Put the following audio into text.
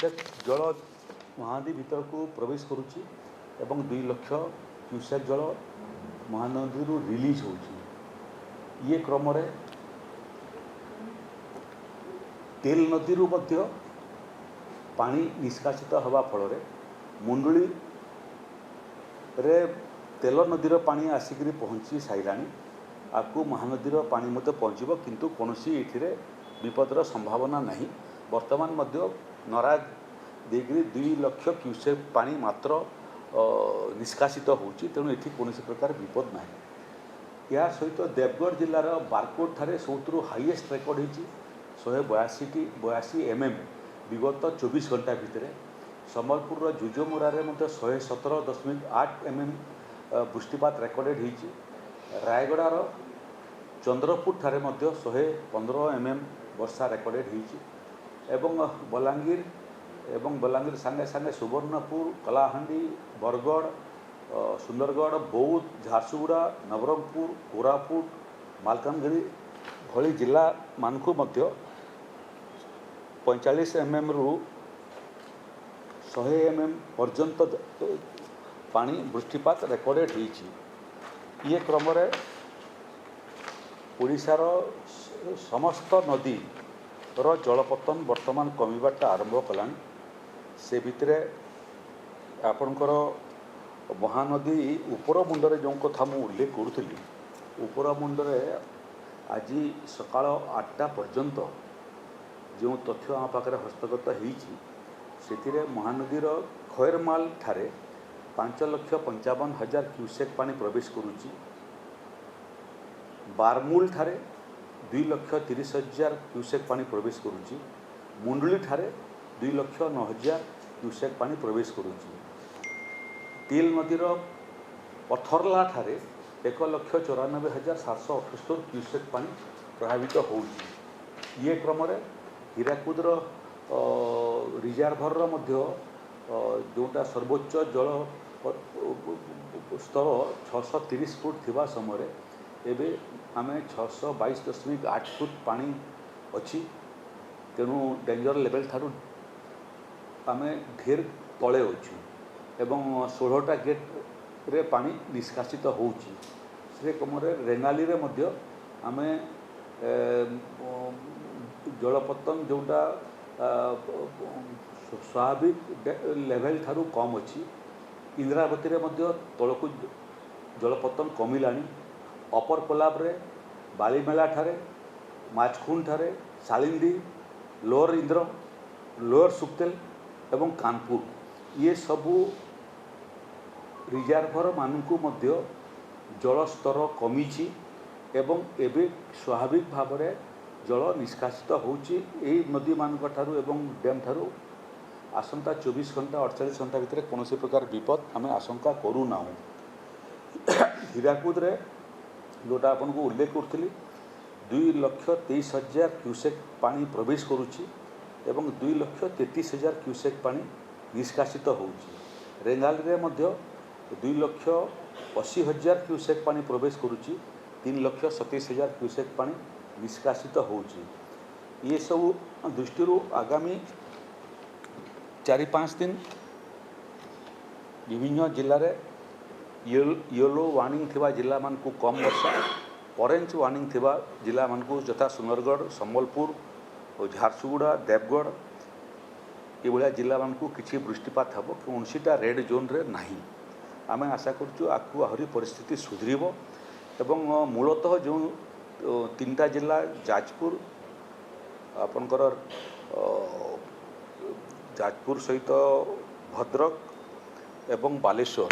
Cusec जल महानदी भीतर को प्रवेश करुच्ची एवं 2 लाख क्यूसेक जल महानदी रिलीज हो ये क्रम तेल नदी पानी निष्कासित हवा फल मुंडुली रे तेल नदीर पानी आसिक पहुँची सारा आपको महानदीर पानी मत पहुँचब किंतु कौन ये विपदर संभावना नहीं। वर्तमान नराज देकर 2 लाख क्यूसेक पानी मात्र निष्कासित होची तेणु ये कौन प्रकार विपद ना। या सहित देवगढ़ जिलार बारकोट ठारे सबुठु हाईएस्ट रेकर्ड होती 182 mm विगत 24 घंटा भितर। संबलपुर जुजमुरा 117.8 mm वृष्टिपात रेकर्डेड होती। रायगड़ार चंद्रपुर ठारे 115 mm वर्षा रेकर्डेड होती। बलांगीर सांगे सांगे सुवर्णपुर कलाहांडी बरगढ़ सुंदरगढ़ बौद्ध झारसुगुड़ा नवरंगपुर कोरापुट मालकानगिरी भली जिला मानकु 45 mm रु 100 mm पर्यंत पानी वृष्टिपात रेकर्डेड होती। ये क्रम ओडिशार समस्त नदी जलपतन वर्तमान कमिबाटा आरंभ कला। से भितर आपणकर महानदी उपर मुंडरे जो कथा मु उल्लेख करुली उपर मुंडरे आज सकाळ 8टा पर्यंत जो तथ्य आम पाखे हस्तगत होती महानदीर खैरमाल ठारे 5,55,000 क्यूसेक पानी प्रवेश करुच्ची। बारमूल ठारे 2,30,000 क्यूसेक पानी प्रवेश करुच्ची। मुंडली ठारे 2,09,000 क्यूसेक पानी प्रवेश करुच्ची। तेल नदीर पथरला ठारे 1,94,778 क्यूसेक पानी प्रभावित होउची। ये क्रम हीराकुदर रिजर्भर जोटा सर्वोच्च जल स्तर 630 फुट थिबा समय एबे आमे 622.8 फुट पानी अच्छी। तेणु डेंजर लेवल ठारू आमे ढेर तले अच्छु एवं 16टा गेट रे पानी निष्कासित होउची। से क्रम रेंगाली रे मध्य आमे जलपतन जोटा स्वाभाविक लेवल ठारू कम अच्छी। इंद्रावती रे मध्य तलकू जलपतन कमिलानी। अपर कोलाब रे बालीमेला ठारे माछखुंड ठारे सालिंदी लोअर इंद्र लोअर सुक्तेल एवं कानपुर ये सबू रिजर्भर मानकू मध्य जलस्तर कमी एवं एबे स्वाभाविक भाव में जल निष्कासित होची। नदी मानक ठारू एवं डैम ठारू आसंता 24 घंटा 48 घंटा भितर कौन प्रकार विपद आम आशंका करूना। हीराकुद रे जोटा आपन को उल्लेख करी 2,23,000 क्यूसेक पानी प्रवेश करुच्ची एवं 2,33,000 क्यूसेक पानी निष्कासित होउची। रेंगाली रे मध्य 2,80,000 क्यूसेक पानी प्रवेश करुच्ची 3,27,000 क्यूसेक पानी निष्कासित होउची। ये सब दृष्टि आगामी 4-5 दिन विभिन्न जिले में येलो वार्निंग थिबा जिला मानकू कम वर्षा ऑरेंज वार्निंग थिबा जिला मानकू यथा सुंदरगढ़ संबलपुर झारसुगुड़ा देवगढ़ ये भाया जिला मानकू किसी वृष्टिपात हम कौनसीटा रेड जोन रे नहीं। आम आशा करूँ आगू आहरी परिस्थिति सुधरब एवं मूलतः जो 3टा जिला जाजपुर आपणकर जाजपुर सहित भद्रक एवं बालेश्वर